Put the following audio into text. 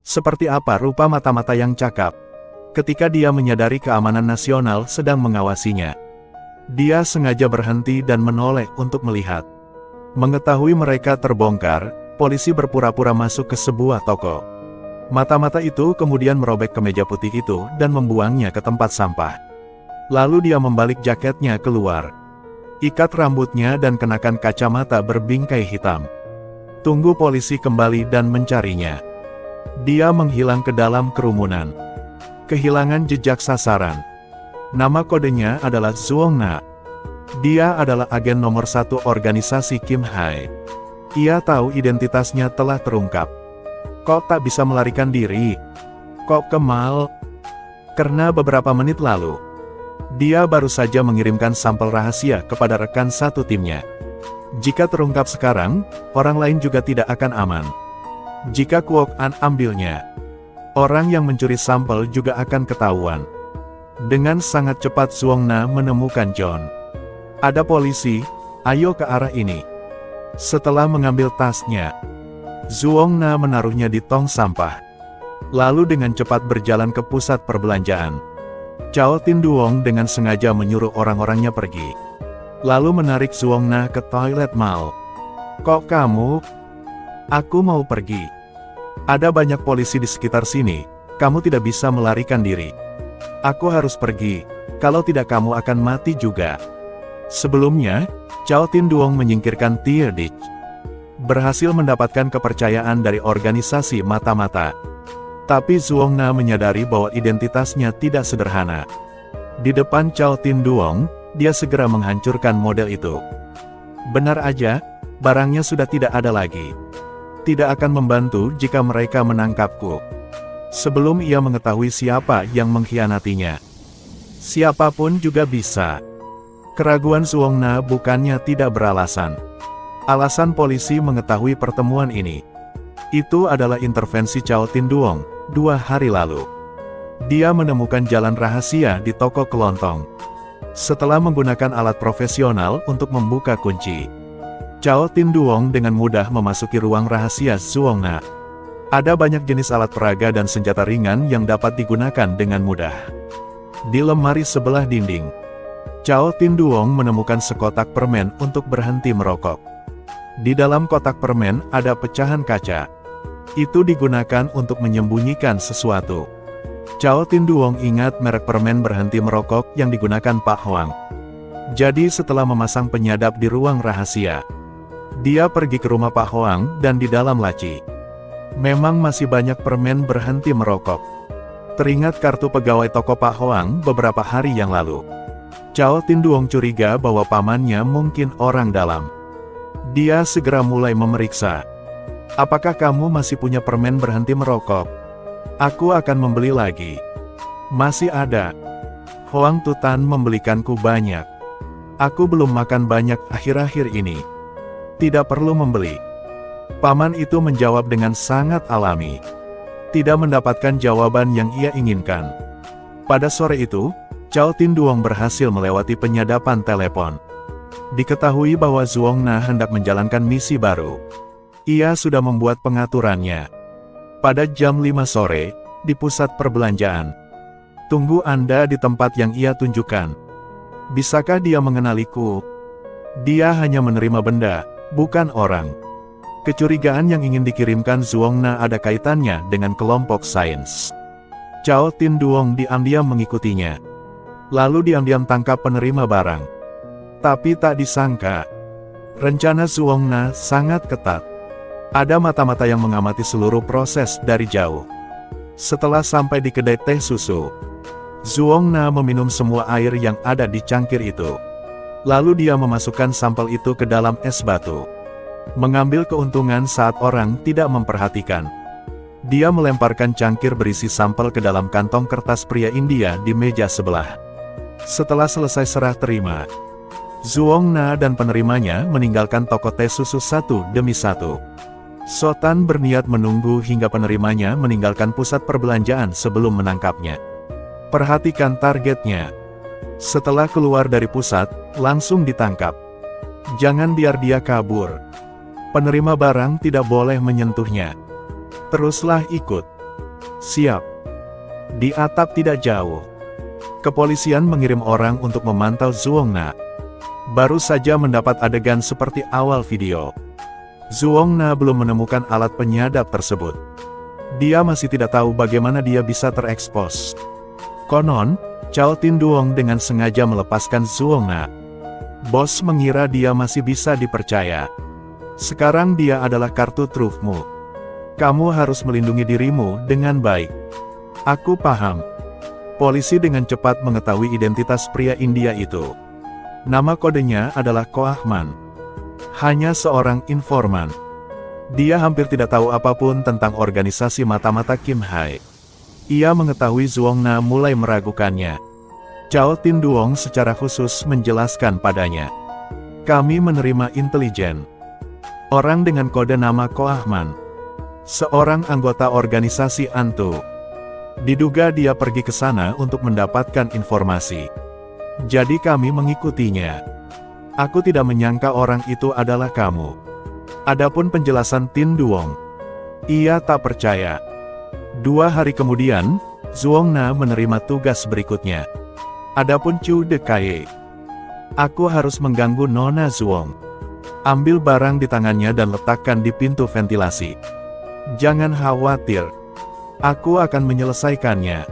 Seperti apa rupa mata-mata yang cakap? Ketika dia menyadari keamanan nasional sedang mengawasinya, dia sengaja berhenti dan menoleh untuk melihat. Mengetahui mereka terbongkar, polisi berpura-pura masuk ke sebuah toko. Mata-mata itu kemudian merobek kemeja putih itu dan membuangnya ke tempat sampah. Lalu dia membalik jaketnya keluar, ikat rambutnya dan kenakan kacamata berbingkai hitam. Tunggu polisi kembali dan mencarinya. Dia menghilang ke dalam kerumunan. Kehilangan jejak sasaran. Nama kodenya adalah Zuong Na. Dia adalah agen nomor 1 organisasi Kim Hai. Ia tahu identitasnya telah terungkap. Kok tak bisa melarikan diri? Kok Kemal? Karena beberapa menit lalu, dia baru saja mengirimkan sampel rahasia kepada rekan satu timnya. Jika terungkap sekarang, orang lain juga tidak akan aman. Jika Kwok An ambilnya, orang yang mencuri sampel juga akan ketahuan. Dengan sangat cepat Zuong Na menemukan John. Ada polisi, ayo ke arah ini. Setelah mengambil tasnya, Zuong Na menaruhnya di tong sampah. Lalu dengan cepat berjalan ke pusat perbelanjaan. Chao Tin Duong dengan sengaja menyuruh orang-orangnya pergi. Lalu menarik Zuong Na ke toilet mall. Kok kamu? Aku mau pergi. Ada banyak polisi di sekitar sini, kamu tidak bisa melarikan diri. Aku harus pergi, kalau tidak kamu akan mati juga. Sebelumnya, Chao Tin Duong menyingkirkan Tier Dich. Berhasil mendapatkan kepercayaan dari organisasi mata-mata. Tapi Zuong Na menyadari bahwa identitasnya tidak sederhana. Di depan Chao Tin Duong, dia segera menghancurkan model itu. Benar aja, barangnya sudah tidak ada lagi. Tidak akan membantu jika mereka menangkapku. Sebelum ia mengetahui siapa yang mengkhianatinya. Siapapun juga bisa. Keraguan Zuong Na bukannya tidak beralasan. Alasan polisi mengetahui pertemuan ini. Itu adalah intervensi Chao Tin Duong, 2 hari lalu. Dia menemukan jalan rahasia di toko kelontong. Setelah menggunakan alat profesional untuk membuka kunci, Chao Tin Duong dengan mudah memasuki ruang rahasia Zuong Na. Ada banyak jenis alat peraga dan senjata ringan yang dapat digunakan dengan mudah. Di lemari sebelah dinding, Chao Tin Duong menemukan sekotak permen untuk berhenti merokok. Di dalam kotak permen ada pecahan kaca. Itu digunakan untuk menyembunyikan sesuatu. Chao Tin Duong ingat merek permen berhenti merokok yang digunakan Pak Hoang. Jadi setelah memasang penyadap di ruang rahasia, dia pergi ke rumah Pak Hoang dan di dalam laci. Memang masih banyak permen berhenti merokok. Teringat kartu pegawai toko Pak Hoang beberapa hari yang lalu. Chao Tin Duong curiga bahwa pamannya mungkin orang dalam. Dia segera mulai memeriksa. Apakah kamu masih punya permen berhenti merokok? Aku akan membeli lagi. Masih ada. Hoang Tutan membelikanku banyak. Aku belum makan banyak akhir-akhir ini. Tidak perlu membeli. Paman itu menjawab dengan sangat alami. Tidak mendapatkan jawaban yang ia inginkan. Pada sore itu, Chao Tin Duong berhasil melewati penyadapan telepon. Diketahui bahwa Zuong Na hendak menjalankan misi baru. Ia sudah membuat pengaturannya. Pada jam 5 sore, di pusat perbelanjaan. Tunggu Anda di tempat yang ia tunjukkan. Bisakah dia mengenaliku? Dia hanya menerima benda, bukan orang. Kecurigaan yang ingin dikirimkan Zuong Na ada kaitannya dengan kelompok sains. Chao Tin Duong diam-diam mengikutinya. Lalu diam-diam tangkap penerima barang. Tapi tak disangka, rencana Zuong Na sangat ketat. Ada mata-mata yang mengamati seluruh proses dari jauh. Setelah sampai di kedai teh susu, Zuong Na meminum semua air yang ada di cangkir itu. Lalu dia memasukkan sampel itu ke dalam es batu. Mengambil keuntungan saat orang tidak memperhatikan. Dia melemparkan cangkir berisi sampel ke dalam kantong kertas pria India di meja sebelah. Setelah selesai serah terima, Zuong Na dan penerimanya meninggalkan toko teh susu satu demi satu. Sotan berniat menunggu hingga penerimanya meninggalkan pusat perbelanjaan sebelum menangkapnya. Perhatikan targetnya. Setelah keluar dari pusat, langsung ditangkap. Jangan biar dia kabur. Penerima barang tidak boleh menyentuhnya. Teruslah ikut. Siap. Di atap tidak jauh. Kepolisian mengirim orang untuk memantau Zuongna. Baru saja mendapat adegan seperti awal video. Zuongna belum menemukan alat penyadap tersebut. Dia masih tidak tahu bagaimana dia bisa terekspos. Konon, Chao Tinduong dengan sengaja melepaskan Zuongna. Bos mengira dia masih bisa dipercaya. Sekarang dia adalah kartu trufmu. Kamu harus melindungi dirimu dengan baik. Aku paham. Polisi dengan cepat mengetahui identitas pria India itu. Nama kodenya adalah Ko Ahman. Hanya seorang informan. Dia hampir tidak tahu apapun tentang organisasi mata-mata Kim Hai. Ia mengetahui Zuongna mulai meragukannya. Chao Tinduong secara khusus menjelaskan padanya. Kami menerima intelijen. Orang dengan kode nama Ko Ahman. Seorang anggota organisasi Antu. Diduga dia pergi ke sana untuk mendapatkan informasi. Jadi kami mengikutinya. Aku tidak menyangka orang itu adalah kamu. Adapun penjelasan Tinduong, ia tak percaya. 2 hari kemudian, Zuongna menerima tugas berikutnya. Adapun Chu Dekaye, aku harus mengganggu Nona Zuong. Ambil barang di tangannya dan letakkan di pintu ventilasi. Jangan khawatir. Aku akan menyelesaikannya.